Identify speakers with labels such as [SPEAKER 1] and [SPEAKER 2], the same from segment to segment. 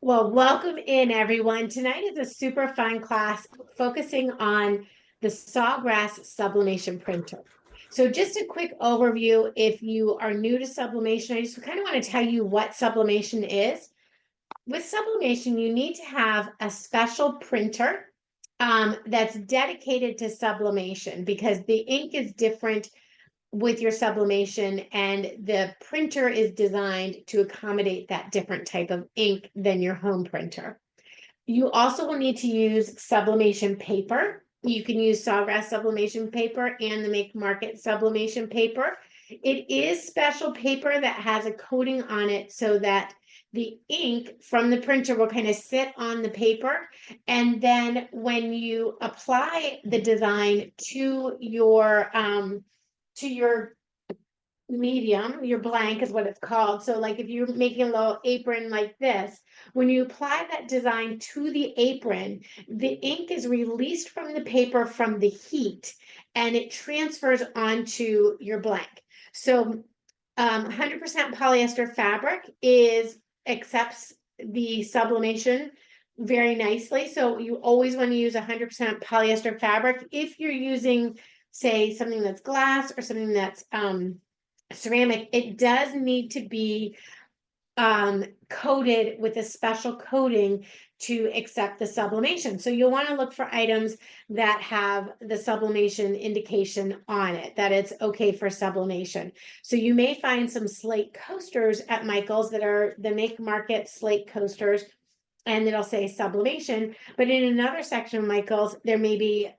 [SPEAKER 1] Well, welcome in everyone. Tonight is a super fun class focusing on the Sawgrass Sublimation Printer. So just a quick overview, if you are new to sublimation, I just kind of want to tell you what sublimation is. With sublimation, you need to have a special printer that's dedicated to sublimation because the ink is different with your sublimation, and the printer is designed to accommodate that different type of ink than your home printer. You also will need to use sublimation paper. You can use Sawgrass sublimation paper and the Make Market sublimation paper. It is special paper that has a coating on it so that the ink from the printer will kind of sit on the paper. And then when you apply the design to your medium, your blank is what it's called. So like if you're making a little apron like this, when you apply that design to the apron, the ink is released from the paper from the heat and it transfers onto your blank. So 100% polyester fabric accepts the sublimation very nicely. So you always want to use 100% polyester fabric. If you're using, say, something that's glass or something that's ceramic, it does need to be coated with a special coating to accept the sublimation. So you'll want to look for items that have the sublimation indication on it, that it's okay for sublimation. So you may find some slate coasters at Michael's that are the Make Market slate coasters, and it'll say sublimation, but in another section of Michael's, there may be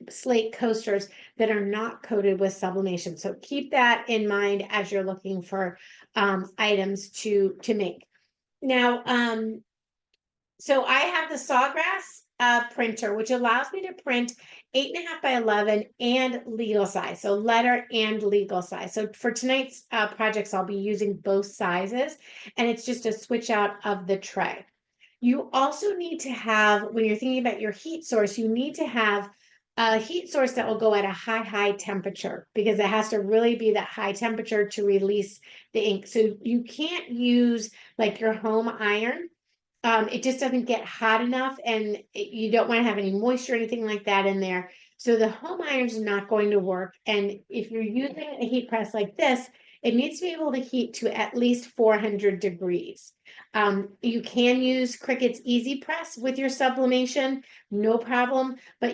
[SPEAKER 1] slate coasters that are not coated with sublimation. So keep that in mind as you're looking for items to make. Now, so I have the Sawgrass printer, which allows me to print 8.5 by 11 and legal size, so letter and legal size. So for tonight's projects, I'll be using both sizes, and it's just a switch out of the tray. You also need to have, when you're thinking about your heat source, you need to have a heat source that will go at a high temperature, because it has to really be that high temperature to release the ink. So you can't use like your home iron. It just doesn't get hot enough, and you don't want to have any moisture or anything like that in there. So the home iron's not going to work. And if you're using a heat press like this, it needs to be able to heat to at least 400 degrees. You can use Cricut's Easy Press with your sublimation, no problem. But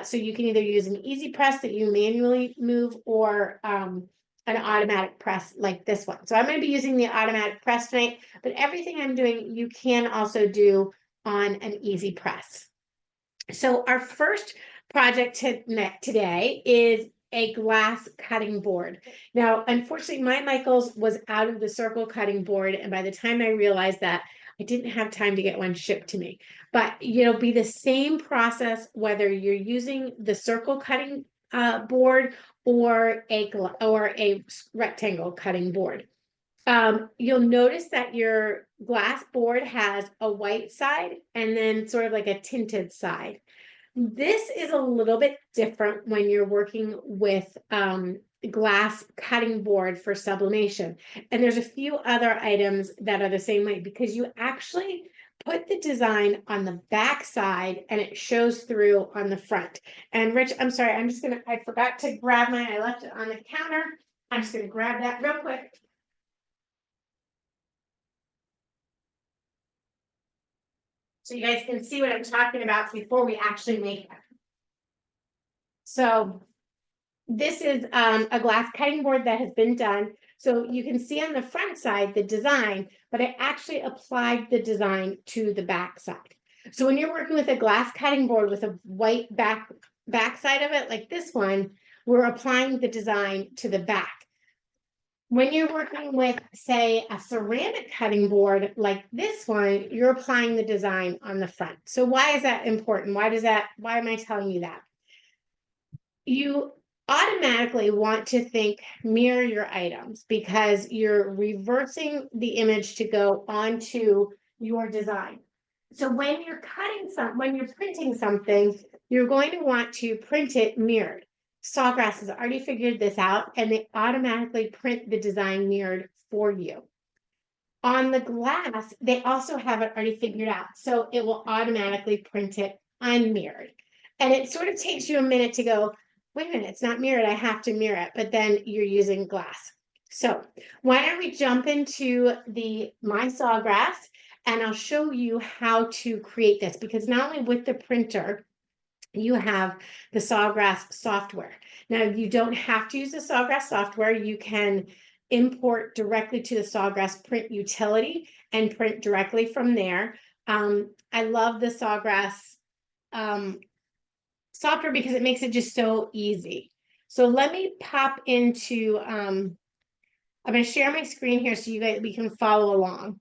[SPEAKER 1] so you can either use an easy press that you manually move, or an automatic press like this one. So I'm going to be using the automatic press tonight, but everything I'm doing, you can also do on an easy press. So our first project today is a glass cutting board. Now, unfortunately, my Michael's was out of the circle cutting board, and by the time I realized that, I didn't have time to get one shipped to me. But it'll be the same process whether you're using the circle cutting board or a rectangle cutting board. You'll notice that your glass board has a white side and then sort of like a tinted side. This is a little bit different when you're working with glass cutting board for sublimation. And there's a few other items that are the same way, because you actually put the design on the back side and it shows through on the front. And Rich, I'm sorry, I forgot to grab mine. I left it on the counter. I'm just gonna grab that real quick. So you guys can see what I'm talking about before we actually make it. So this is a glass cutting board that has been done. So you can see on the front side the design, but I actually applied the design to the back side. So when you're working with a glass cutting board with a white back side of it, like this one, we're applying the design to the back. When you're working with, say, a ceramic cutting board like this one, you're applying the design on the front. So why is that important? Why am I telling you that? You automatically want to think mirror your items, because you're reversing the image to go onto your design. So when you're printing something, you're going to want to print it mirrored. Sawgrass has already figured this out, and they automatically print the design mirrored for you. On the glass, they also have it already figured out. So it will automatically print it unmirrored. And it sort of takes you a minute to go, wait a minute, it's not mirrored. I have to mirror it. But then you're using glass. So why don't we jump into my Sawgrass, and I'll show you how to create this, because not only with the printer, you have the Sawgrass software. Now, you don't have to use the Sawgrass software. You can import directly to the Sawgrass print utility and print directly from there. I love the Sawgrass software because it makes it just so easy. So let me pop into, I'm going to share my screen here so we can follow along.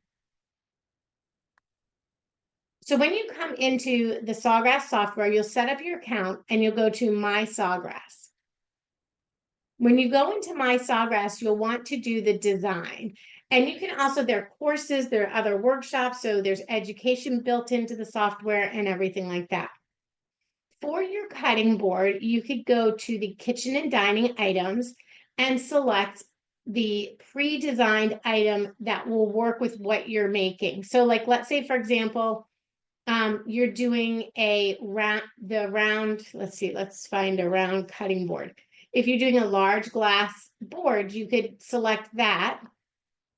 [SPEAKER 1] So when you come into the Sawgrass software, you'll set up your account and you'll go to My Sawgrass. When you go into My Sawgrass, you'll want to do the design. And you can also, there are courses, there are other workshops, so there's education built into the software and everything like that. For your cutting board, you could go to the kitchen and dining items and select the pre-designed item that will work with what you're making. So like, let's say, for example, you're doing let's see, let's find a round cutting board. If you're doing a large glass board, you could select that.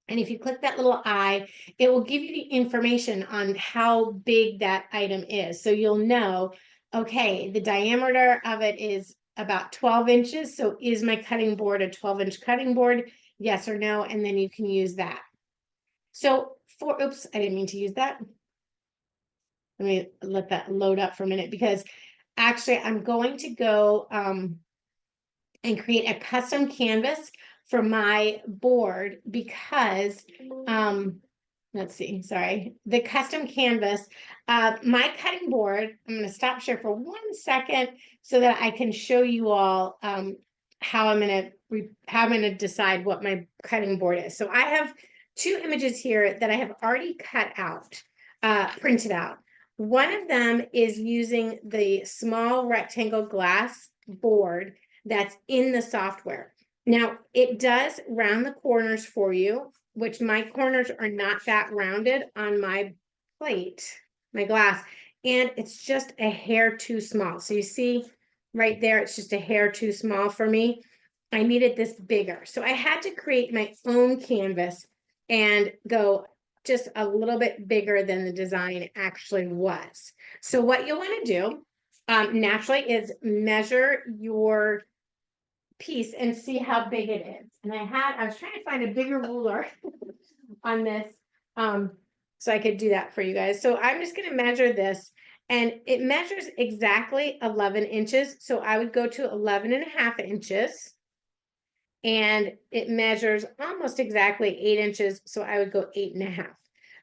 [SPEAKER 1] And if you click that little eye, it will give you the information on how big that item is. So you'll know, okay, the diameter of it is about 12 inches. So is my cutting board a 12-inch cutting board? Yes or no? And then you can use that. So oops, I didn't mean to use that. Let me let that load up for a minute, because actually I'm going to go and create a custom canvas for my board, because let's see, sorry, the custom canvas, my cutting board, I'm going to stop share for 1 second so that I can show you all how I'm going to decide what my cutting board is. So I have 2 images here that I have already cut out, printed out. One of them is using the small rectangle glass board that's in the software. Now, it does round the corners for you, which my corners are not that rounded on my plate, my glass, and it's just a hair too small. So you see right there, it's just a hair too small for me. I needed this bigger. So I had to create my own canvas and go just a little bit bigger than the design actually was. So what you'll want to do naturally is measure your piece and see how big it is. And I was trying to find a bigger ruler on this so I could do that for you guys. So I'm just going to measure this, and it measures exactly 11 inches. So I would go to 11.5 inches. And it measures almost exactly 8 inches. So I would go 8.5.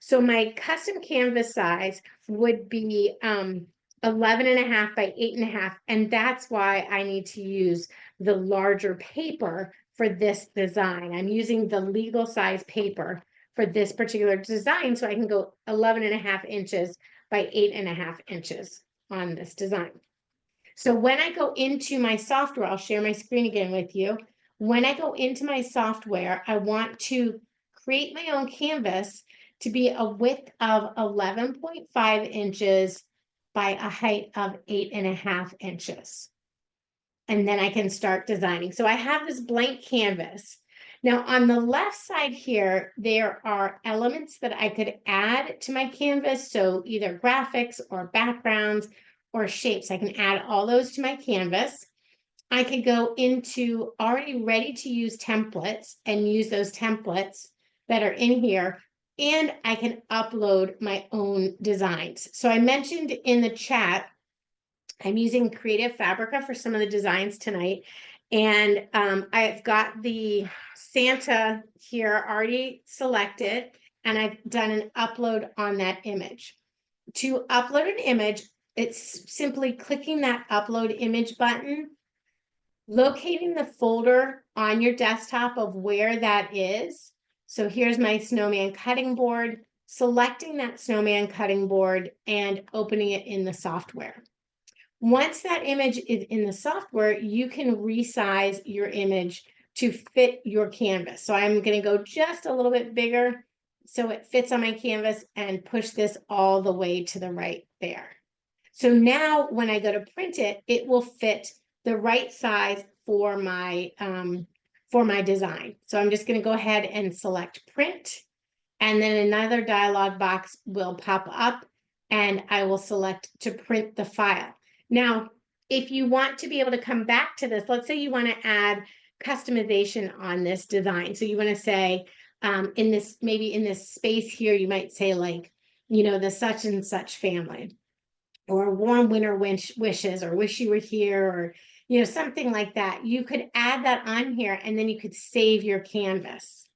[SPEAKER 1] So my custom canvas size would be 11.5 by 8.5. And that's why I need to use the larger paper for this design. I'm using the legal size paper for this particular design. So I can go 11.5 inches by 8.5 inches on this design. So when I go into my software, I'll share my screen again with you. When I go into my software, I want to create my own canvas to be a width of 11.5 inches by a height of 8.5 inches. And then I can start designing. So I have this blank canvas. Now on the left side here, there are elements that I could add to my canvas. So either graphics or backgrounds or shapes. I can add all those to my canvas. I could go into already ready to use templates and use those templates that are in here, and I can upload my own designs. So I mentioned in the chat, I'm using Creative Fabrica for some of the designs tonight, and I've got the Santa here already selected, and I've done an upload on that image. To upload an image, it's simply clicking that upload image button, locating the folder on your desktop of where that is. So here's my snowman cutting board, selecting that snowman cutting board and opening it in the software. Once that image is in the software, you can resize your image to fit your canvas. So I'm going to go just a little bit bigger so it fits on my canvas, and push this all the way to the right there. So now when I go to print it, it will fit the right size for my design. So I'm just going to go ahead and select print, and then another dialog box will pop up, and I will select to print the file. Now, if you want to be able to come back to this, let's say you want to add customization on this design. So you want to say, in this, maybe in this space here, you might say like, you know, the such and such family, or warm winter wishes, or wish you were here, or, you know, something like that. You could add that on here, and then you could save your canvas.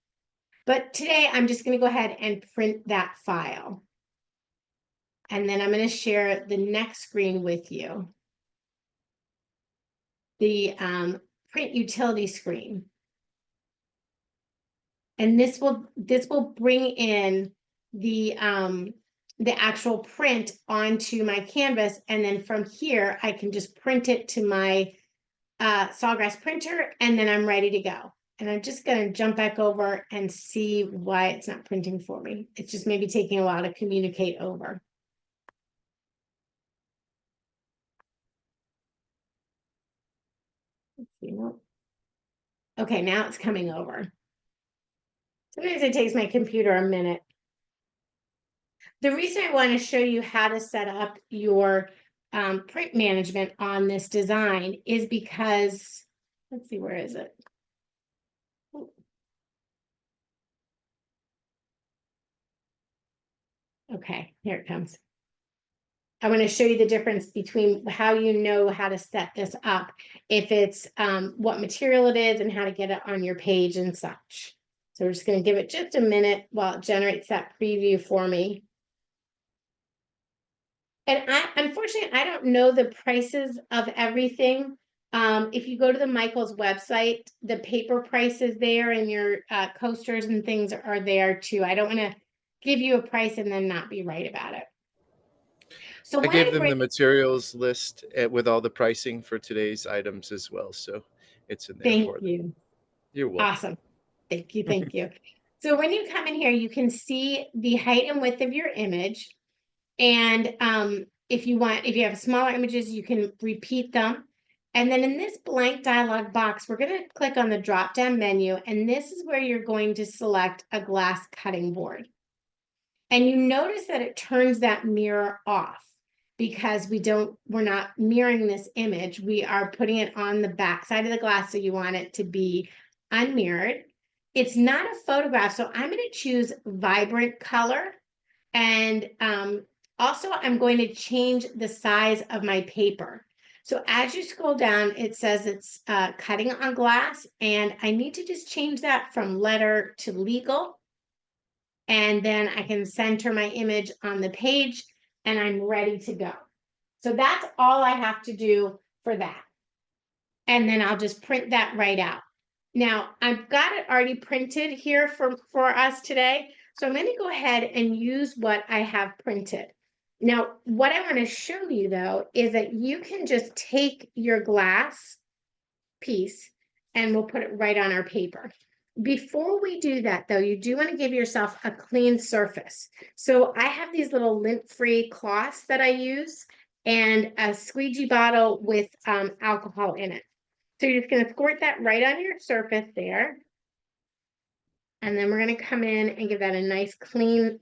[SPEAKER 1] But today I'm just going to go ahead and print that file. And then I'm going to share the next screen with you. The print utility screen. And this will bring in the actual print onto my canvas. And then from here, I can just print it to my Sawgrass printer, and then I'm ready to go. And I'm just going to jump back over and see why it's not printing for me. It's just maybe taking a while to communicate over. Let's see. Okay, now it's coming over. Sometimes it takes my computer a minute. The reason I want to show you how to set up your print management on this design is because, let's see, where is it? Okay, here it comes. I want to show you the difference between how you know how to set this up, if it's what material it is and how to get it on your page and such. So we're just going to give it just a minute while it generates that preview for me. And unfortunately, I don't know the prices of everything. If you go to the Michaels website, the paper price is there, and your coasters and things are there too. I don't want to give you a price and then not be right about it. So
[SPEAKER 2] I gave them the materials list with all the pricing for today's items as well, so it's in there for them.
[SPEAKER 1] Thank you.
[SPEAKER 2] You're welcome.
[SPEAKER 1] Awesome. Thank you. Thank you. So when you come in here, you can see the height and width of your image. And if you have smaller images, you can repeat them. And then in this blank dialog box, we're going to click on the drop down menu. And this is where you're going to select a glass cutting board. And you notice that it turns that mirror off, because we're not mirroring this image. We are putting it on the back side of the glass. So you want it to be unmirrored. It's not a photograph. So I'm going to choose vibrant color. And also, I'm going to change the size of my paper. So as you scroll down, it says it's cutting on glass, and I need to just change that from letter to legal. And then I can center my image on the page, and I'm ready to go. So that's all I have to do for that. And then I'll just print that right out. Now, I've got it already printed here for us today. So I'm going to go ahead and use what I have printed. Now, what I want to show you, though, is that you can just take your glass piece and we'll put it right on our paper. Before we do that, though, you do want to give yourself a clean surface. So I have these little lint-free cloths that I use, and a squeegee bottle with alcohol in it. So you're just going to squirt that right on your surface there. And then we're going to come in and give that a nice clean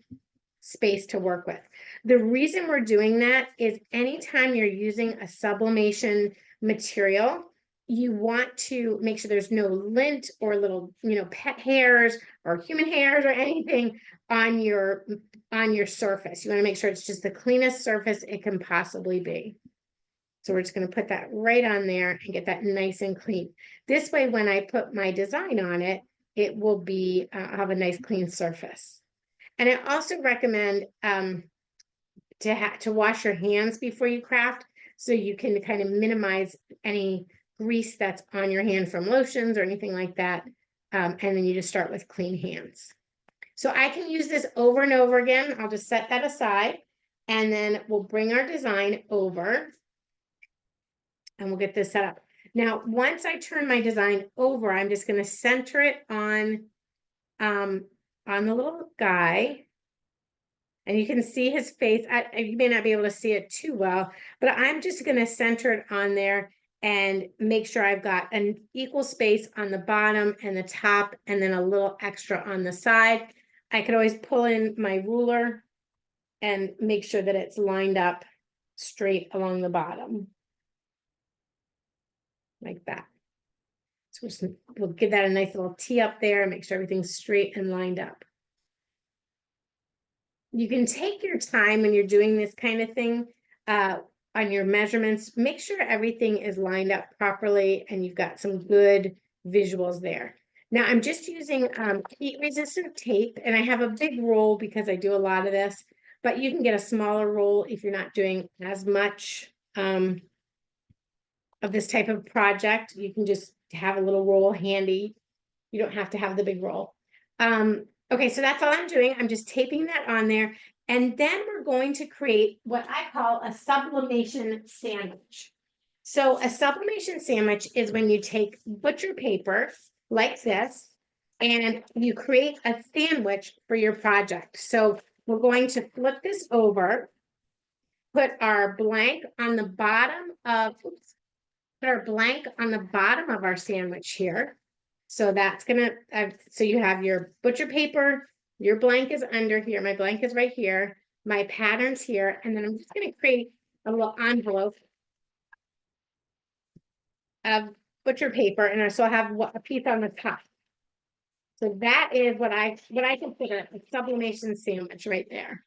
[SPEAKER 1] space to work with. The reason we're doing that is anytime you're using a sublimation material, you want to make sure there's no lint or little, pet hairs or human hairs or anything on your surface. You want to make sure it's just the cleanest surface it can possibly be. So we're just going to put that right on there and get that nice and clean. This way, when I put my design on it, it will be have a nice clean surface. And I also recommend to wash your hands before you craft, so you can kind of minimize any grease that's on your hand from lotions or anything like that. And then you just start with clean hands. So I can use this over and over again. I'll just set that aside, and then we'll bring our design over and we'll get this set up. Now, once I turn my design over, I'm just going to center it on on the little guy. And you can see his face. You may not be able to see it too well, but I'm just going to center it on there and make sure I've got an equal space on the bottom and the top, and then a little extra on the side. I could always pull in my ruler and make sure that it's lined up straight along the bottom. Like that. So we'll give that a nice little T up there and make sure everything's straight and lined up. You can take your time when you're doing this kind of thing on your measurements. Make sure everything is lined up properly and you've got some good visuals there. Now I'm just using heat resistant tape, and I have a big roll because I do a lot of this, but you can get a smaller roll if you're not doing as much of this type of project. You can just have a little roll handy. You don't have to have the big roll. Okay, so that's all I'm doing. I'm just taping that on there. And then we're going to create what I call a sublimation sandwich. So a sublimation sandwich is when you take butcher paper like this, and you create a sandwich for your project. So we're going to flip this over, put our blank on the bottom of, put our blank on the bottom of our sandwich here. So that's gonna, so you have your butcher paper, your blank is under here, my blank is right here, my pattern's here, and then I'm just gonna create a little envelope of butcher paper, and I still have a piece on the top. So that is what I consider a sublimation sandwich right there.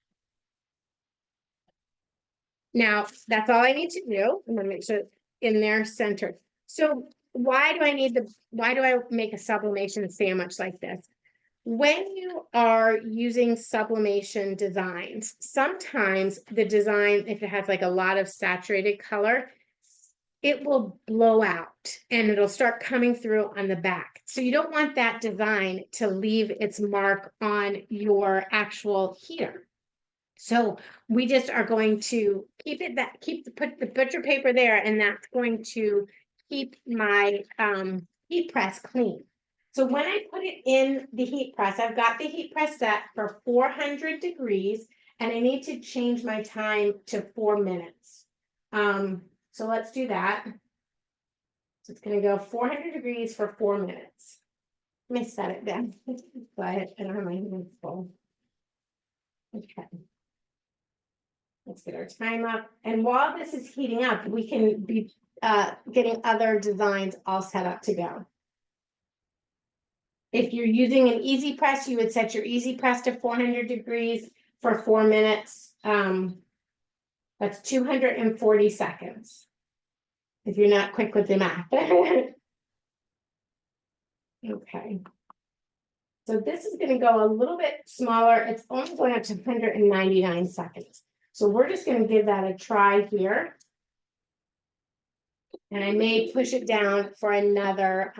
[SPEAKER 1] Now, that's all I need to do. I'm gonna make sure it's in there centered. So why do I make a sublimation sandwich like this? When you are using sublimation designs, sometimes the design, if it has like a lot of saturated color, it will blow out and it'll start coming through on the back. So you don't want that design to leave its mark on your actual heater. So we just are going to put the butcher paper there, and that's going to keep my heat press clean. So when I put it in the heat press, I've got the heat press set for 400 degrees, and I need to change my time to 4 minutes. So let's do that. So it's going to go 400 degrees for 4 minutes. Let me set it down. But I don't have my hands full. Okay. Let's get our time up. And while this is heating up, we can be getting other designs all set up to go. If you're using an easy press, you would set your easy press to 400 degrees for 4 minutes. That's 240 seconds. If you're not quick with the math. Okay. So this is going to go a little bit smaller. It's only going up to 199 seconds. So we're just going to give that a try here. And I may push it down for another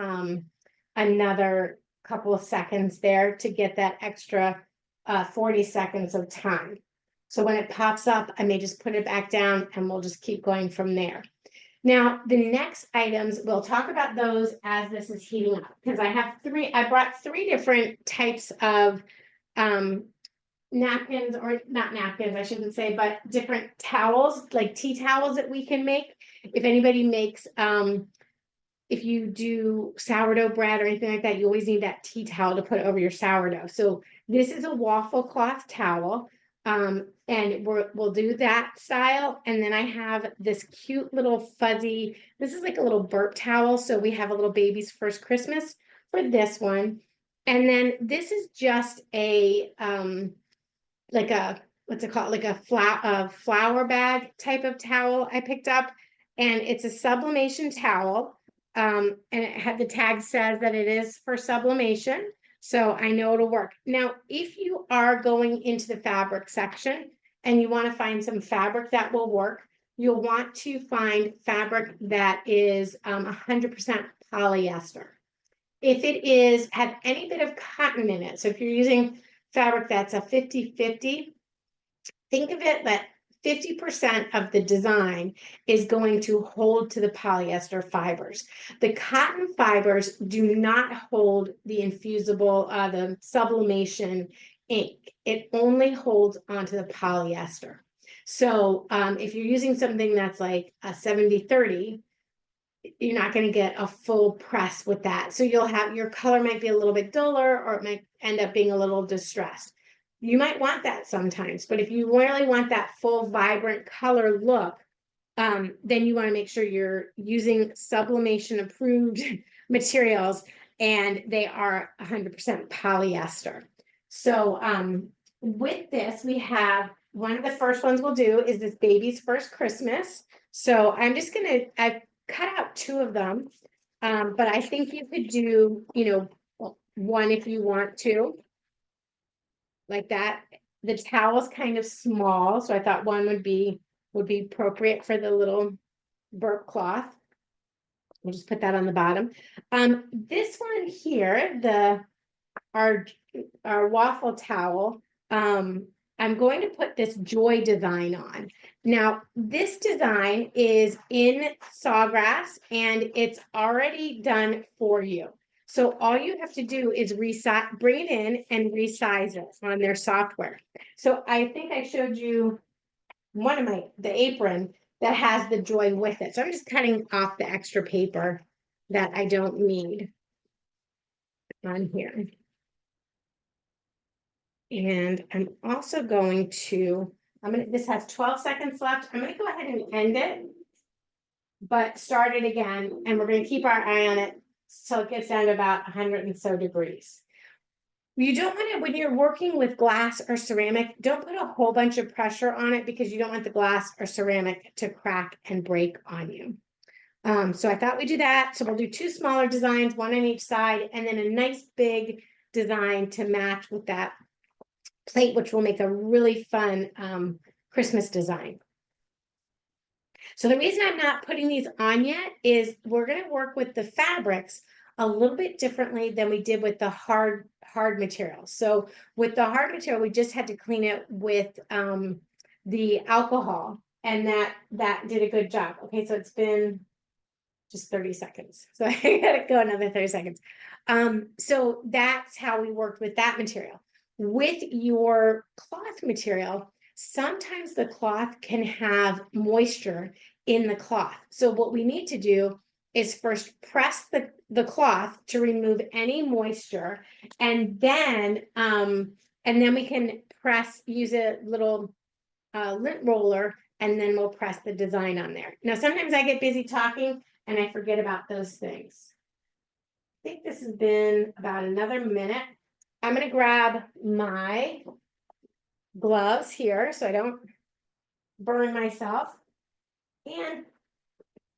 [SPEAKER 1] couple of seconds there to get that extra 40 seconds of time. So when it pops up, I may just put it back down and we'll just keep going from there. Now, the next items, we'll talk about those as this is heating up, because I brought 3 different types of napkins, or not napkins, I shouldn't say, but different towels, like tea towels that we can make. If anybody makes, if you do sourdough bread or anything like that, you always need that tea towel to put over your sourdough. So this is a waffle cloth towel. And we'll do that style. And then I have this cute little fuzzy, this is like a little burp towel. So we have a little baby's first Christmas for this one. And then this is just a, like a, what's it called? Like a flower bag type of towel I picked up, and it's a sublimation towel. And it had, the tag says that it is for sublimation. So I know it'll work. Now, if you are going into the fabric section and you want to find some fabric that will work, you'll want to find fabric that is 100% polyester. If it is, have any bit of cotton in it, so if you're using fabric that's a 50-50, think of it that 50% of the design is going to hold to the polyester fibers. The cotton fibers do not hold the infusible, the sublimation ink. It only holds onto the polyester. So if you're using something that's like a 70-30, you're not going to get a full press with that. So you'll have, your color might be a little bit duller, or it might end up being a little distressed. You might want that sometimes, but if you really want that full vibrant color look, then you want to make sure you're using sublimation approved materials, and they are 100% polyester. So with this, we have, one of the first ones we'll do is this baby's first Christmas. So I'm just gonna, I've cut out 2 of them, but I think you could do, you know, one if you want to, like that. The towel's kind of small, so I thought one would be appropriate for the little burp cloth. We'll just put that on the bottom. This one here, our waffle towel, I'm going to put this joy design on. Now, this design is in Sawgrass and it's already done for you. So all you have to do is bring it in and resize it on their software. So I think I showed you one of the apron that has the joy with it. So I'm just cutting off the extra paper that I don't need on here. And I'm also going to, this has 12 seconds left. I'm going to go ahead and end it, but start it again. And we're going to keep our eye on it so it gets down to about 100 and so degrees. You don't want to, when you're working with glass or ceramic, don't put a whole bunch of pressure on it, because you don't want the glass or ceramic to crack and break on you. So I thought we'd do that. So we'll do 2 smaller designs, one on each side, and then a nice big design to match with that plate, which will make a really fun Christmas design. So the reason I'm not putting these on yet is we're going to work with the fabrics a little bit differently than we did with the hard material. So with the hard material, we just had to clean it with the alcohol, and that did a good job. Okay, so it's been just 30 seconds. So I gotta go another 30 seconds. So that's how we worked with that material. With your cloth material, sometimes the cloth can have moisture in the cloth. So what we need to do is first press the cloth to remove any moisture, and then we can use a little lint roller, and then we'll press the design on there. Now, sometimes I get busy talking and I forget about those things. I think this has been about another minute. I'm going to grab my gloves here so I don't burn myself. And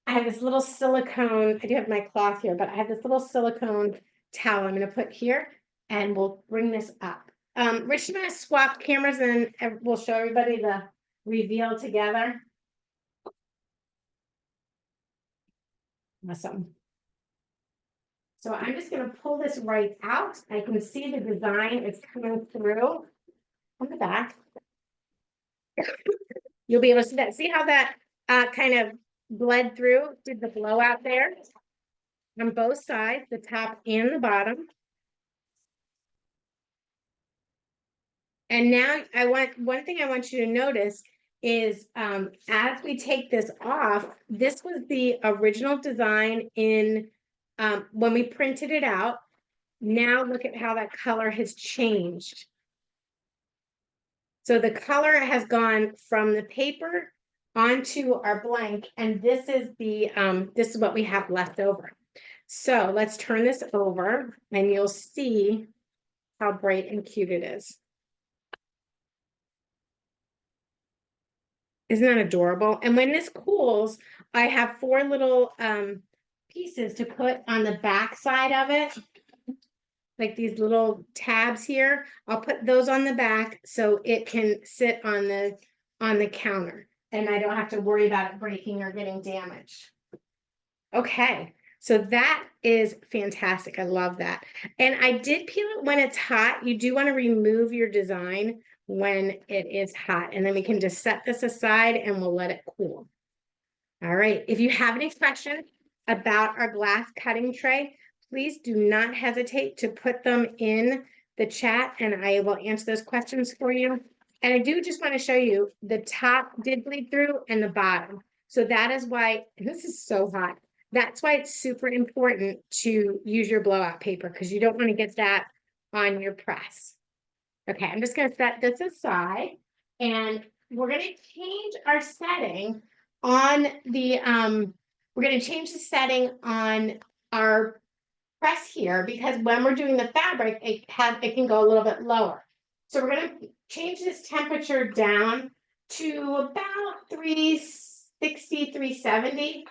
[SPEAKER 1] I have this little silicone, I do have my cloth here, but I have this little silicone towel I'm going to put here, and we'll bring this up. Rich, I'm going to swap cameras and we'll show everybody the reveal together. Awesome. So I'm just going to pull this right out. I can see the design is coming through on the back. You'll be able to see that. See how that kind of bled through, did the blowout there on both sides, the top and the bottom. And now one thing I want you to notice is as we take this off, this was the original design in when we printed it out. Now look at how that color has changed. So the color has gone from the paper onto our blank, and this is what we have left over. So let's turn this over and you'll see how bright and cute it is. Isn't that adorable? And when this cools, I have 4 little pieces to put on the back side of it, like these little tabs here. I'll put those on the back so it can sit on the counter, and I don't have to worry about it breaking or getting damaged. Okay, So that is fantastic. I love that. And I did peel it when it's hot. You do want to remove your design when it is hot. And then we can just set this aside and we'll let it cool. All right. If you have any questions about our glass cutting tray, please do not hesitate to put them in the chat and I will answer those questions for you. And I do just want to show you the top did bleed through and the bottom. So that is why, and this is so hot. That's why it's super important to use your blowout paper because you don't want to get that on your press. Okay, I'm just going to set this aside and we're going to change our setting on the, we're going to change the setting on our press here because when we're doing the fabric, it can go a little bit lower. So we're going to change this temperature down to about 360, 370.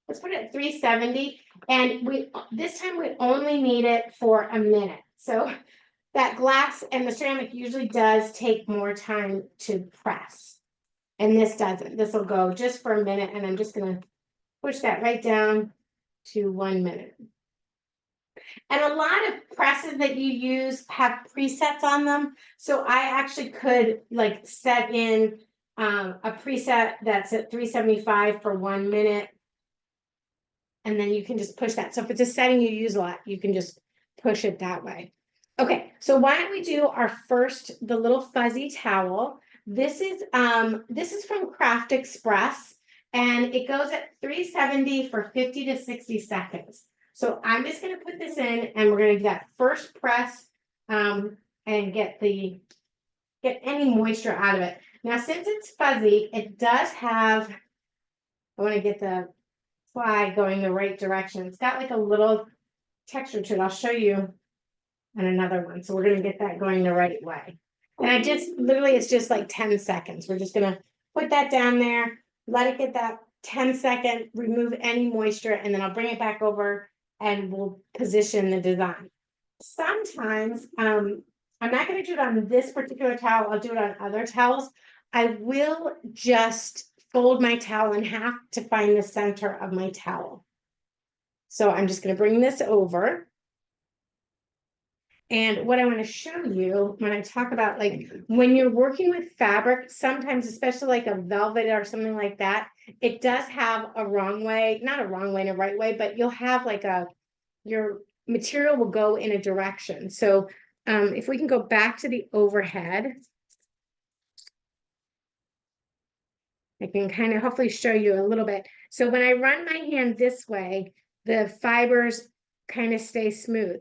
[SPEAKER 1] Let's put it at 370. And this time we only need it for a minute. So that glass and the ceramic usually does take more time to press. And this doesn't. This will go just for a minute. And I'm just going to push that right down to 1 minute. And a lot of presses that you use have presets on them. So I actually could like set in a preset that's at 375 for 1 minute. And then you can just push that. So if it's a setting you use a lot, you can just push it that way. Okay, so why don't we do our first, the little fuzzy towel. This is from Craft Express and it goes at 370 for 50 to 60 seconds. So I'm just going to put this in and we're going to do that first press and get any moisture out of it. Now, since it's fuzzy, it does have, I want to get the ply going the right direction. It's got like a little texture to it. I'll show you on another one. So we're going to get that going the right way. And I just literally, it's just like 10 seconds. We're just going to put that down there, let it get that 10-second, remove any moisture, and then I'll bring it back over and we'll position the design. Sometimes, I'm not going to do it on this particular towel. I'll do it on other towels. I will just fold my towel in half to find the center of my towel. So I'm just going to bring this over. And what I want to show you when I talk about like when you're working with fabric, sometimes, especially like a velvet or something like that, it does have a wrong way, not a wrong way and a right way, but you'll have like your material will go in a direction. So if we can go back to the overhead, I can kind of hopefully show you a little bit. So when I run my hand this way, the fibers kind of stay smooth.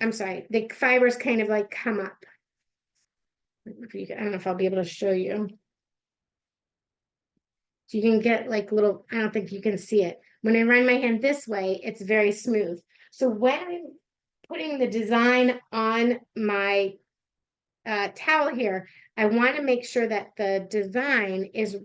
[SPEAKER 1] I'm sorry, the fibers kind of like come up. I don't know if I'll be able to show you. So you can get like little, I don't think you can see it. When I run my hand this way, it's very smooth. So when I'm putting the design on my towel here, I want to make sure that the design is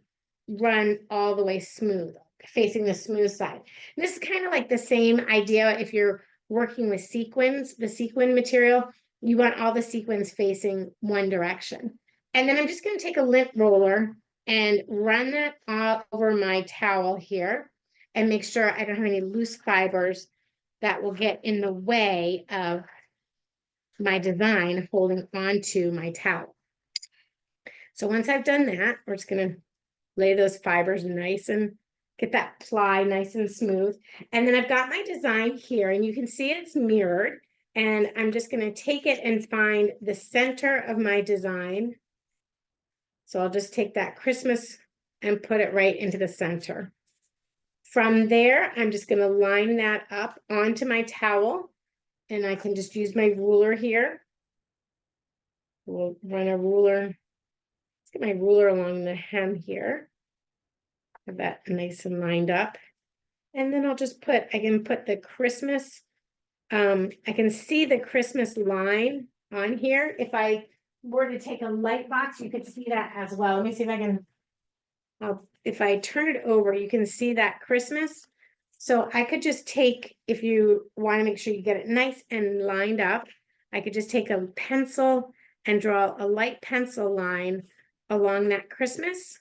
[SPEAKER 1] run all the way smooth, facing the smooth side. And this is kind of like the same idea if you're working with sequins, the sequin material, you want all the sequins facing one direction. And then I'm just going to take a lint roller and run that all over my towel here and make sure I don't have any loose fibers that will get in the way of my design holding onto my towel. So once I've done that, we're just going to lay those fibers nice and get that ply nice and smooth. And then I've got my design here and you can see it's mirrored. And I'm just going to take it and find the center of my design. So I'll just take that Christmas and put it right into the center. From there, I'm just going to line that up onto my towel. And I can just use my ruler here. We'll run a ruler. Let's get my ruler along the hem here. Have that nice and lined up. And then I'll just I can put the Christmas, I can see the Christmas line on here. If I were to take a light box, you could see that as well. Let me see if I can, if I turn it over, you can see that Christmas. So I could just take, if you want to make sure you get it nice and lined up, I could just take a pencil and draw a light pencil line along that Christmas.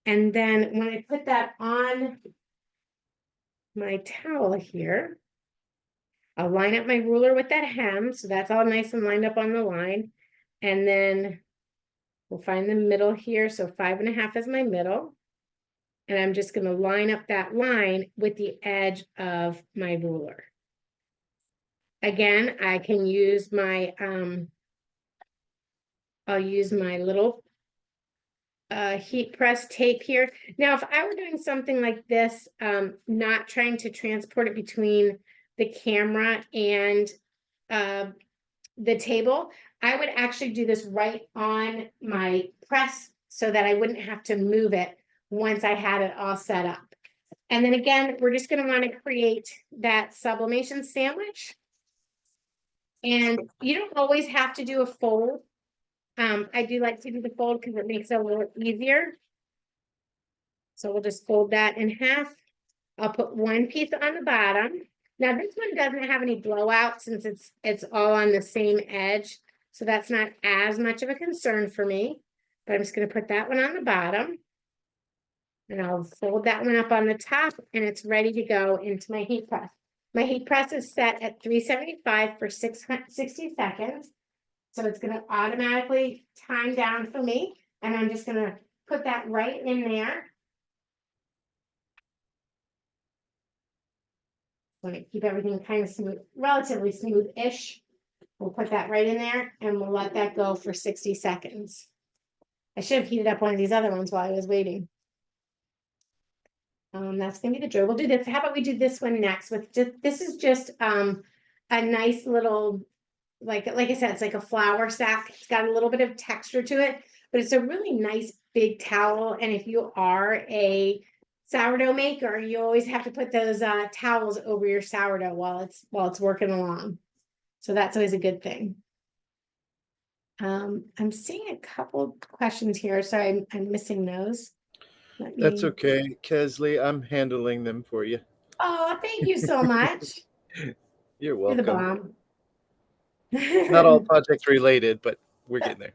[SPEAKER 1] And then when I put that on my towel here. I'll line up my ruler with that hem, so that's all nice and lined up on the line. And then we'll find the middle here, so 5.5 is my middle. And I'm just gonna line up that line with the edge of my ruler. Again, I can use my, I'll use my little heat press tape here. Now, if I were doing something like this, not trying to transport it between the camera and the table, I would actually do this right on my press so that I wouldn't have to move it once I had it all set up. And then again, we're just going to want to create that sublimation sandwich. And you don't always have to do a fold. I do like to do the fold because it makes it a little easier. So we'll just fold that in half. I'll put one piece on the bottom. Now this one doesn't have any blowout since it's all on the same edge. So that's not as much of a concern for me. But I'm just going to put that one on the bottom. And I'll fold that one up on the top and it's ready to go into my heat press. My heat press is set at 375 for 60 seconds. So it's going to automatically time down for me. And I'm just going to put that right in there. Want to keep everything kind of smooth, relatively smooth-ish. We'll put that right in there and we'll let that go for 60 seconds. I should have heated up one of these other ones while I was waiting. That's gonna be the drill. We'll do this. How about we do this one next with just, this is just a nice little, like I said, it's like a flour sack. It's got a little bit of texture to it, but it's a really nice big towel. And if you are a sourdough maker, you always have to put those towels over your sourdough while it's working along. So that's always a good thing. I'm seeing a couple questions here, so I'm missing those.
[SPEAKER 2] That's okay, Kesley. I'm handling them for you.
[SPEAKER 1] Oh, thank you so much.
[SPEAKER 2] You're
[SPEAKER 1] You're the
[SPEAKER 2] welcome.
[SPEAKER 1] bomb.
[SPEAKER 2] Not all project related, but we're getting there.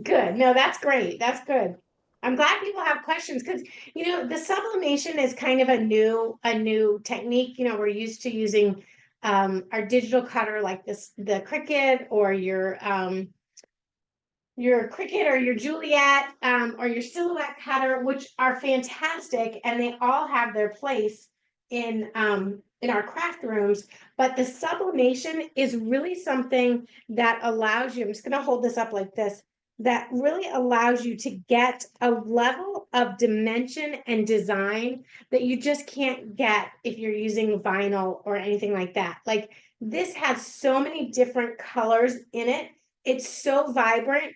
[SPEAKER 1] Good. No, that's great. That's good. I'm glad people have questions because the sublimation is kind of a new technique. We're used to using our digital cutter like this, the Cricut or your Cricut or your Juliet or your Silhouette cutter, which are fantastic, and they all have their place in our craft rooms. But the sublimation is really something that allows you. I'm just going to hold this up like this. That really allows you to get a level of dimension and design that you just can't get if you're using vinyl or anything like that. Like this has so many different colors in it. It's so vibrant.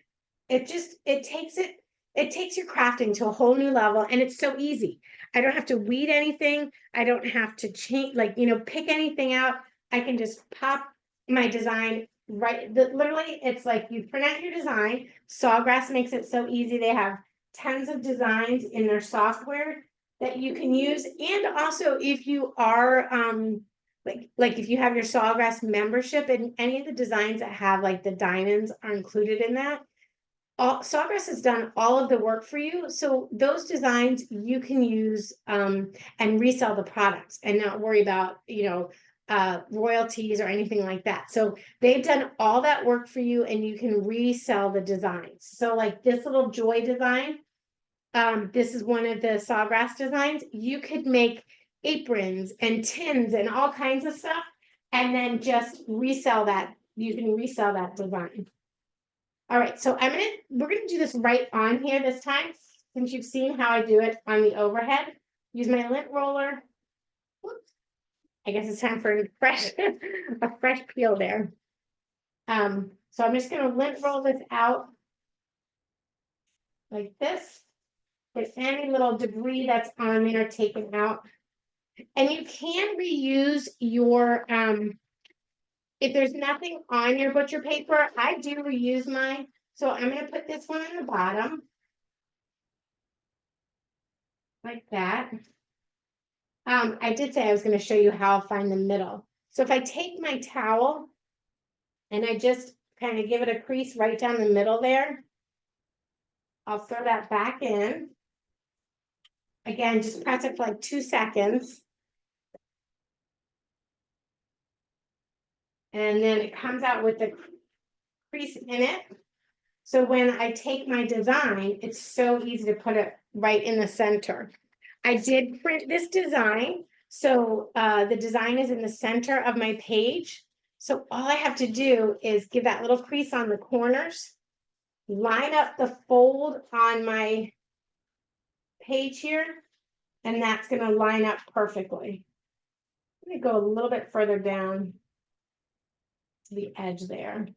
[SPEAKER 1] It takes your crafting to a whole new level, and it's so easy. I don't have to weed anything. I don't have to change, pick anything out. I can just pop my design right. Literally, it's like you print out your design. Sawgrass makes it so easy. They have tons of designs in their software that you can use. And also, if you are like if you have your Sawgrass membership, and any of the designs that have like the diamonds are included in that. Sawgrass has done all of the work for you. So those designs you can use and resell the products and not worry about, royalties or anything like that. So they've done all that work for you and you can resell the designs. So like this little joy design, this is one of the Sawgrass designs. You could make aprons and tins and all kinds of stuff and then just resell that. You can resell that design. All right, so we're gonna do this right on here this time, since you've seen how I do it on the overhead. Use my lint roller. Whoops. I guess it's time for a fresh peel there. So I'm just gonna lint roll this out like this. Get any little debris that's on there taken out. And you can reuse your if there's nothing on your butcher paper, I do reuse mine. So I'm going to put this one on the bottom. Like that. I did say I was going to show you how I'll find the middle. So if I take my towel and I just kind of give it a crease right down the middle there, I'll throw that back in. Again, just press it for like 2 seconds. and then it comes out with the crease in it. So when I take my design, it's so easy to put it right in the center. I did print this design, so the design is in the center of my page. So all I have to do is give that little crease on the corners, line up the fold on my page here, and that's going to line up perfectly. Let me go a little bit further down to the edge there.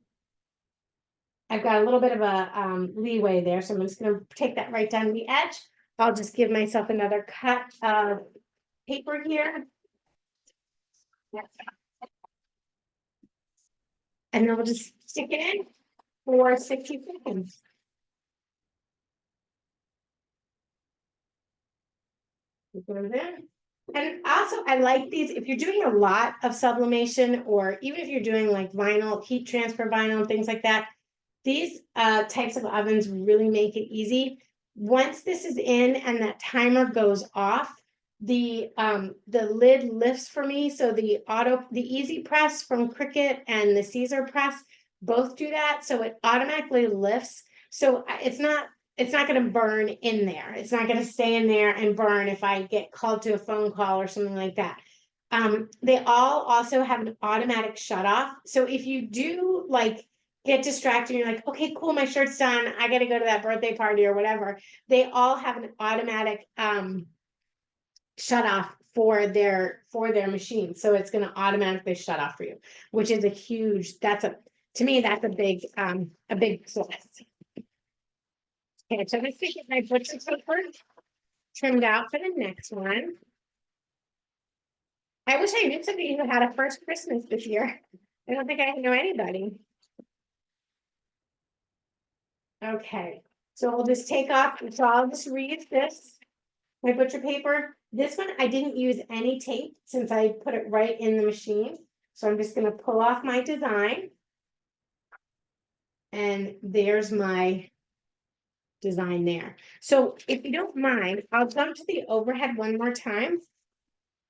[SPEAKER 1] I've got a little bit of a leeway there, so I'm just going to take that right down the edge. I'll just give myself another cut of paper here. And then we'll just stick it in for 60 seconds. Put it in. And also, I like these, if you're doing a lot of sublimation, or even if you're doing like vinyl, heat transfer vinyl, and things like that, these types of ovens really make it easy. Once this is in and that timer goes off, the lid lifts for me. So the easy press from Cricut and the Caesar press both do that. So it automatically lifts. So it's not going to burn in there. It's not going to stay in there and burn if I get called to a phone call or something like that. They all also have an automatic shut off. So if you do like get distracted, you're like, okay, cool, my shirt's done, I got to go to that birthday party or whatever. They all have an automatic shut off for their machine. So it's going to automatically shut off for you, which is a huge, to me, that's a big plus. Okay, so I'm going to get my butcher paper trimmed out for the next one. I wish I knew somebody who had a first Christmas this year. I don't think I know anybody. Okay, so we'll just take off, so I'll just read this, my butcher paper. This one, I didn't use any tape since I put it right in the machine. So I'm just going to pull off my design. And there's my design there. So if you don't mind, I'll jump to the overhead one more time,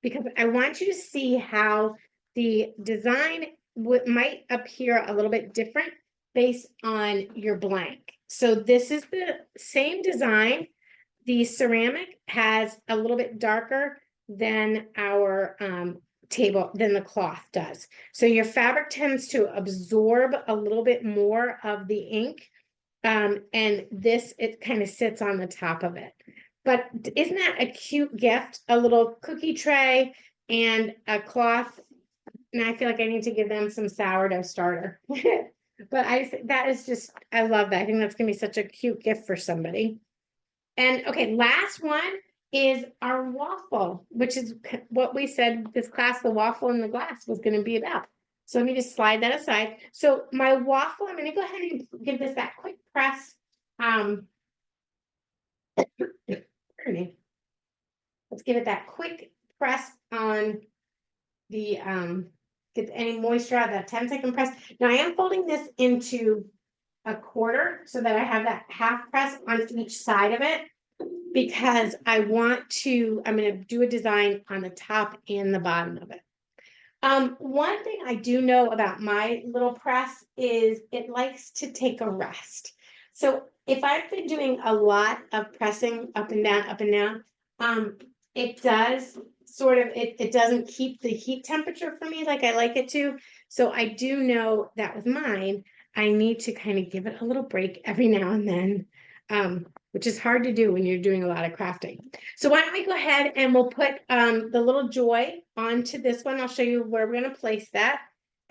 [SPEAKER 1] because I want you to see how the design might appear a little bit different based on your blank. So this is the same design. The ceramic has a little bit darker than our table, than the cloth does. So your fabric tends to absorb a little bit more of the ink. And this, it kind of sits on the top of it. But isn't that a cute gift? A little cookie tray and a cloth. And I feel like I need to give them some sourdough starter. But that is just, I love that. I think that's gonna be such a cute gift for somebody. And okay, last one is our waffle, which is what we said this class, the waffle in the glass, was going to be about. So let me just slide that aside. So my waffle, I'm going to go ahead and give this that quick press. Pardon me. Let's give it that quick press on the get any moisture out of that 10-second press. Now I am folding this into a quarter so that I have that half press on each side of it, because I'm going to do a design on the top and the bottom of it. One thing I do know about my little press is it likes to take a rest. So if I've been doing a lot of pressing up and down, it does it doesn't keep the heat temperature for me like I like it to. So I do know that with mine, I need to kind of give it a little break every now and then, which is hard to do when you're doing a lot of crafting. So why don't we go ahead and we'll put the little joy onto this one. I'll show you where we're going to place that.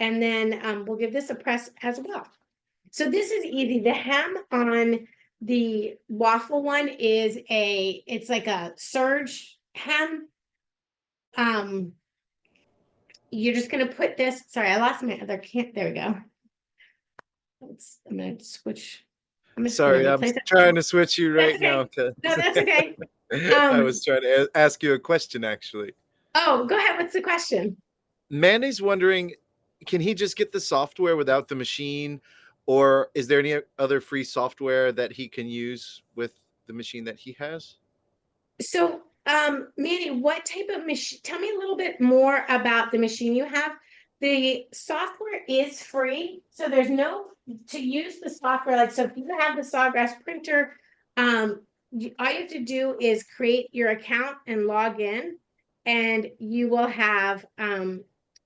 [SPEAKER 1] And then we'll give this a press as well. So this is easy. The hem on the waffle one is it's like a serge hem. You're just going to put this, sorry, I lost my other there we go. I'm going to switch.
[SPEAKER 2] Sorry, I'm trying to switch you right now.
[SPEAKER 1] No, that's okay.
[SPEAKER 2] I was trying to ask you a question, actually.
[SPEAKER 1] Oh, go ahead. What's the question?
[SPEAKER 2] Manny's wondering, can he just get the software without the machine, or is there any other free software that he can use with the machine that he has?
[SPEAKER 1] So, Manny, what type of machine? Tell me a little bit more about the machine you have. The software is free, so there's no, to use the software, like, so if you have the Sawgrass printer, all you have to do is create your account and log in, and you will have,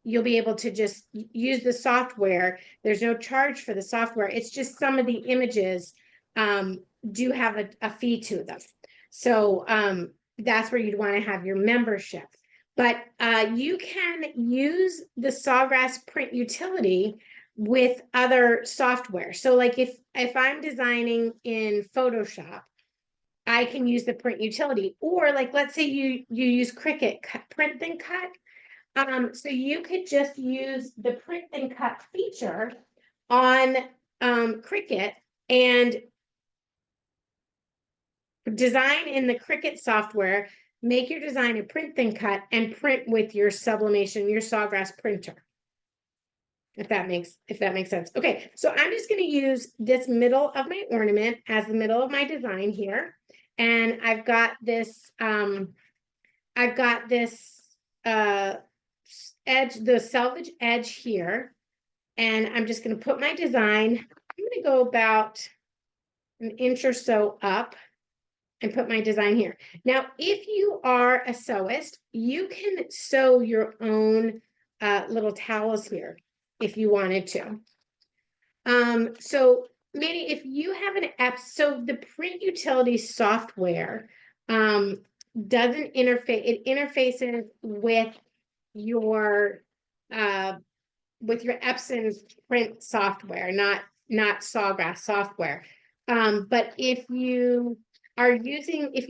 [SPEAKER 1] you'll be able to just use the software. There's no charge for the software. It's just some of the images, do have a fee to them. So, that's where you'd want to have your membership. But you can use the Sawgrass print utility with other software. So like if I'm designing in Photoshop, I can use the print utility. Or like, let's say you use Cricut print and cut. So you could just use the print and cut feature on Cricut and design in the Cricut software, make your design a print then cut, and print with your Sublimation, your Sawgrass printer. If that makes sense. Okay, so I'm just going to use this middle of my ornament as the middle of my design here. And I've got this edge, the selvage edge here. And I'm just going to put my design, I'm going to go about an inch or so up and put my design here. Now, if you are a sewist, you can sew your own little towels here if you wanted to. So maybe if you have an app, so the print utility software doesn't interface, it interfaces with your Epson print software, not Sawgrass software. But if you are using, if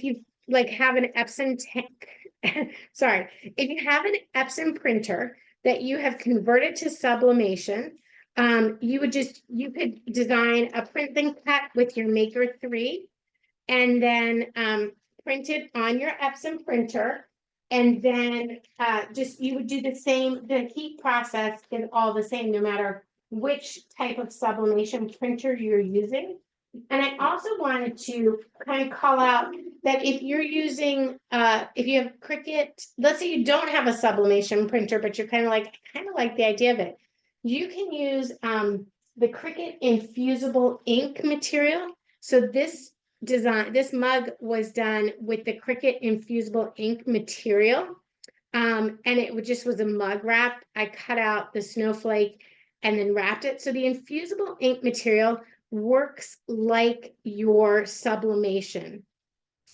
[SPEAKER 1] you like have an Epson sorry, if you have an Epson printer that you have converted to Sublimation, you could design a print then cut with your Maker 3 and then print it on your Epson printer. And then you would do the heat process is all the same, no matter which type of Sublimation printer you're using. And I also wanted to kind of call out that if you're using, if you have Cricut, let's say you don't have a Sublimation printer, but you're kind of like the idea of it. You can use the Cricut infusible ink material. So this mug was done with the Cricut infusible ink material. And it just was a mug wrap. I cut out the snowflake and then wrapped it. So the infusible ink material works like your Sublimation.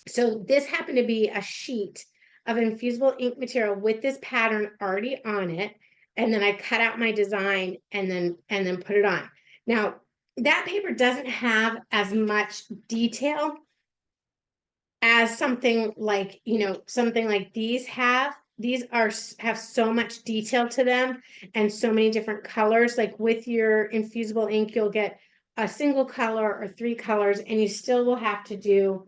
[SPEAKER 1] So this happened to be a sheet of infusible ink material with this pattern already on it. And then I cut out my design and then put it on. Now, that paper doesn't have as much detail as something like, something like these have. These have so much detail to them and so many different colors. Like with your infusible ink, you'll get a single color or 3 colors, and you still will have to do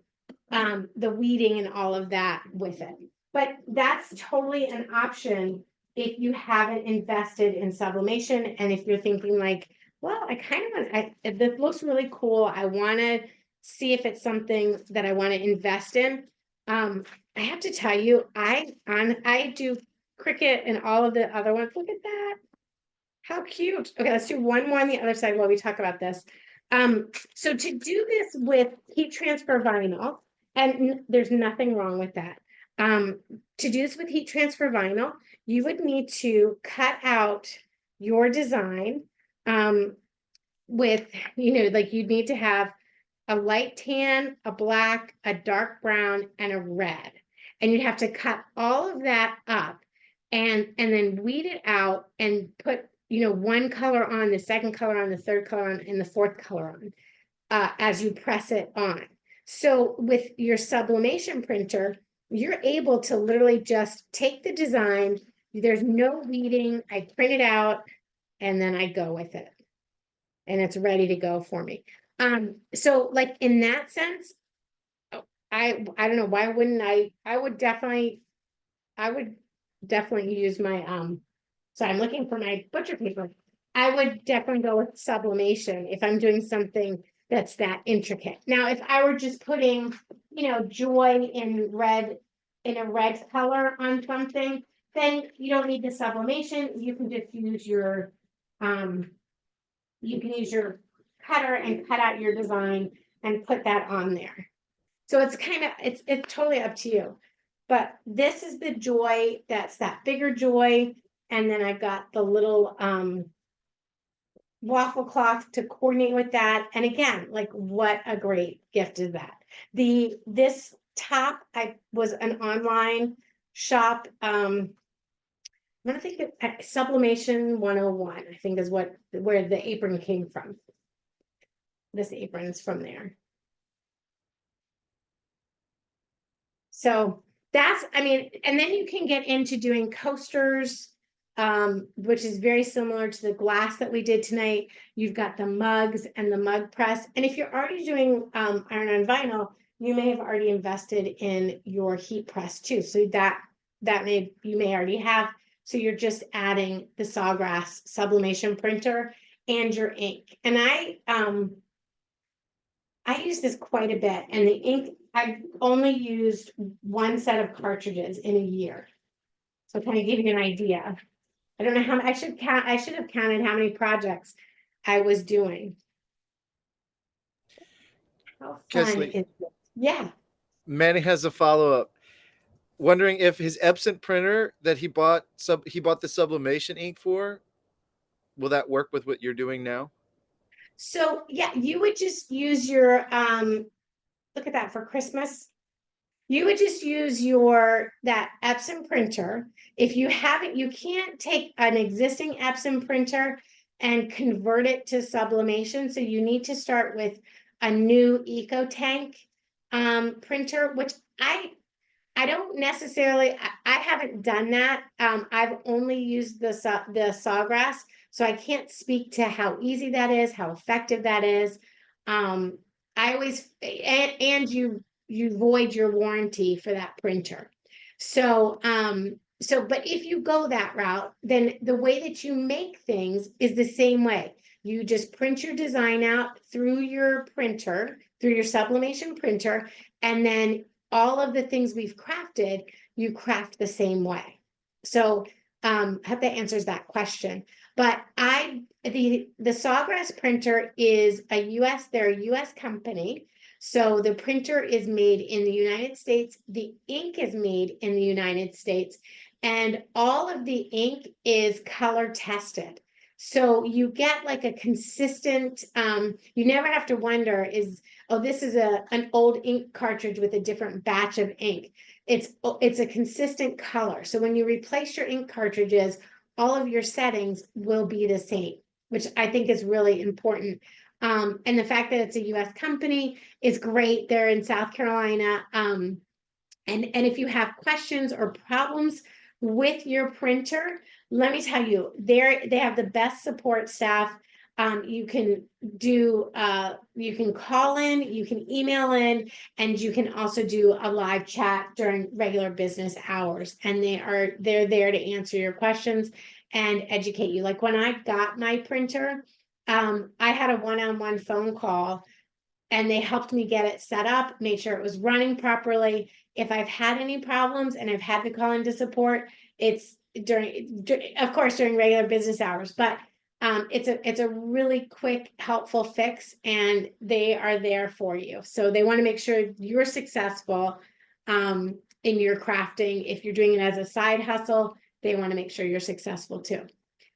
[SPEAKER 1] the weeding and all of that with it. But that's totally an option if you haven't invested in Sublimation, and if you're thinking like, well, I kind of want, this looks really cool. I want to see if it's something that I want to invest in. I have to tell you, I do Cricut and all of the other ones. Look at that. How cute. Okay, let's do one more on the other side while we talk about this. So to do this with heat transfer vinyl, and there's nothing wrong with that. To do this with heat transfer vinyl, you would need to cut out your design with, like you'd need to have a light tan, a black, a dark brown, and a red. And you'd have to cut all of that up and then weed it out and put, one color on, the second color on, the third color on, and the fourth color on as you press it on. So with your Sublimation printer, you're able to literally just take the design. There's no weeding. I print it out and then I go with it. And it's ready to go for me. So like in that sense, I don't know, why wouldn't I would definitely use my so I'm looking for my butcher paper. I would definitely go with Sublimation if I'm doing something that's that intricate. Now, if I were just putting, joy in a red color on something, then you don't need the sublimation. You can just use your cutter and cut out your design and put that on there. So it's kind of, it's totally up to you. But this is the joy, that's that bigger joy. And then I've got the little waffle cloth to coordinate with that. And again, like, what a great gift is that. This top, I was an online shop. I'm gonna think of Sublimation 101, I think is where the apron came from. This apron is from there. So that's, I mean, and then you can get into doing coasters, which is very similar to the glass that we did tonight. You've got the mugs and the mug press. And if you're already doing iron on vinyl, you may have already invested in your heat press too. So you may already have. So you're just adding the Sawgrass Sublimation Printer and your ink. And I use this quite a bit, and the ink, I've only used one set of cartridges in a year. So kind of give you an idea. I don't know how, I should have counted how many projects I was doing. How fun
[SPEAKER 2] Kesley,
[SPEAKER 1] is it? Yeah.
[SPEAKER 2] Manny has a follow-up. Wondering if his Epson printer that he bought the sublimation ink for, will that work with what you're doing now?
[SPEAKER 1] So yeah, you would just use your look at that for Christmas. You would just use that Epson printer. If you haven't, you can't take an existing Epson printer and convert it to sublimation. So you need to start with a new EcoTank printer, which I don't necessarily, I haven't done that. I've only used the Sawgrass, so I can't speak to how easy that is, how effective that is. I always, and you void your warranty for that printer. So, but if you go that route, then the way that you make things is the same way. You just print your design out through your printer, through your sublimation printer, and then all of the things we've crafted, you craft the same way. So I hope that answers that question. But the Sawgrass printer is they're a US company. So the printer is made in the United States. The ink is made in the United States. And all of the ink is color tested. So you get like a consistent, you never have to wonder, oh, this is an old ink cartridge with a different batch of ink. It's a consistent color. So when you replace your ink cartridges, all of your settings will be the same, which I think is really important. And the fact that it's a US company is great. They're in South Carolina. And if you have questions or problems with your printer, let me tell you, they have the best support staff. You can call in, you can email in, and you can also do a live chat during regular business hours. And they're there to answer your questions and educate you. Like when I got my printer, I had a one-on-one phone call, and they helped me get it set up, made sure it was running properly. If I've had any problems and I've had to call into support, it's of course, during regular business hours, but it's a really quick, helpful fix, and they are there for you. So they want to make sure you're successful in your crafting. If you're doing it as a side hustle, they want to make sure you're successful too.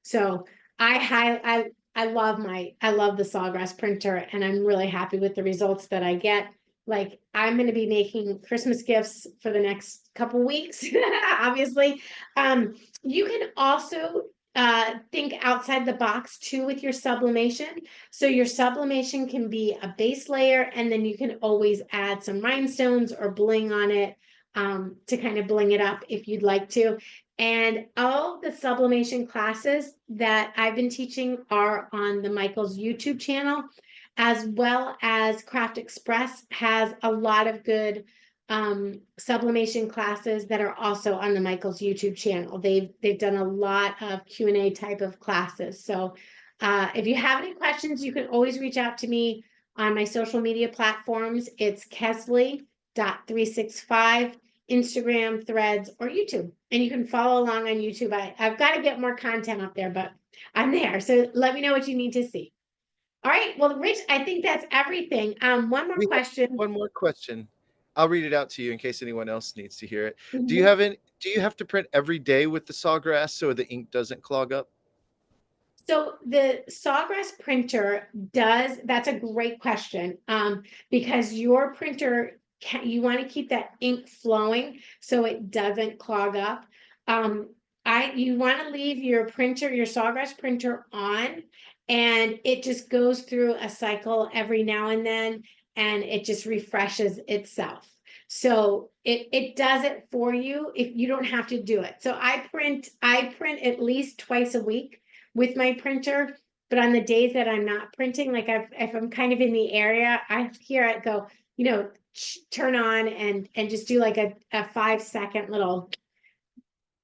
[SPEAKER 1] So I love the Sawgrass printer, and I'm really happy with the results that I get. Like, I'm going to be making Christmas gifts for the next couple weeks, obviously. You can also think outside the box too with your sublimation. So your sublimation can be a base layer, and then you can always add some rhinestones or bling on it to kind of bling it up if you'd like to. And all the sublimation classes that I've been teaching are on the Michael's YouTube channel, as well as Craft Express has a lot of good sublimation classes that are also on the Michael's YouTube channel. They've done a lot of Q&A type of classes. So if you have any questions, you can always reach out to me on my social media platforms. It's Kesley.365. Instagram, Threads, or YouTube. And you can follow along on YouTube. I've got to get more content up there, but I'm there. So let me know what you need to see. All right. Well, Rich, I think that's everything. One more
[SPEAKER 2] We have
[SPEAKER 1] question.
[SPEAKER 2] one more question. I'll read it out to you in case anyone else needs to hear it.
[SPEAKER 1] Mhm.
[SPEAKER 2] Do you have to print every day with the Sawgrass so the ink doesn't clog up?
[SPEAKER 1] So the Sawgrass printer does, that's a great question. Because your printer you want to keep that ink flowing so it doesn't clog up. You want to leave your printer, your Sawgrass printer on, and it just goes through a cycle every now and then, and it just refreshes itself. So it does it for you if you don't have to do it. So I print at least twice a week with my printer, but on the days that I'm not printing, like if I'm kind of in the area, I hear it go, turn on and just do like a 5 second little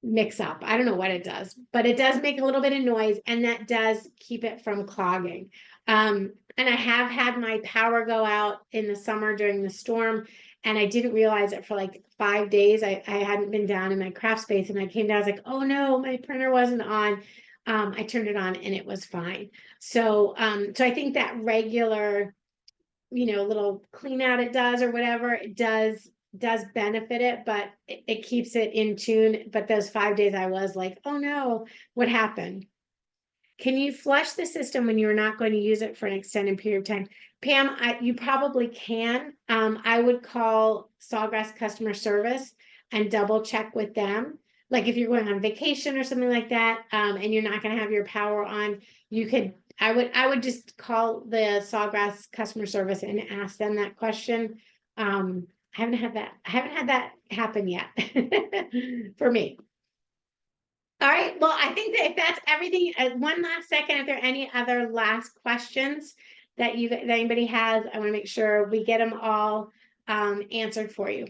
[SPEAKER 1] mix up. I don't know what it does, but it does make a little bit of noise, and that does keep it from clogging. And I have had my power go out in the summer during the storm, and I didn't realize it for like 5 days. I hadn't been down in my craft space, and I came down, I was like, oh no, my printer wasn't on. I turned it on and it was fine. So I think that regular, little clean out it does or whatever, it does benefit it, but it keeps it in tune. But those 5 days I was like, oh no, what happened? Can you flush the system when you're not going to use it for an extended period of time? Pam, you probably can. I would call Sawgrass customer service and double check with them. Like if you're going on vacation or something like that, and you're not going to have your power on, I would just call the Sawgrass customer service and ask them that question. I haven't had that happen yet for me. All right, well, I think that if that's everything, one last second, if there are any other last questions that anybody has, I want to make sure we get them all answered for you.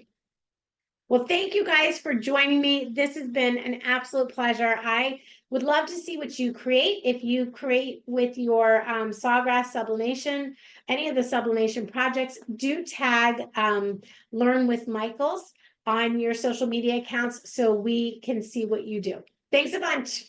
[SPEAKER 1] Well, thank you guys for joining me. This has been an absolute pleasure. I would love to see what you create. If you create with your Sawgrass sublimation, any of the sublimation projects, do tag Learn with Michaels on your social media accounts so we can see what you do. Thanks a bunch.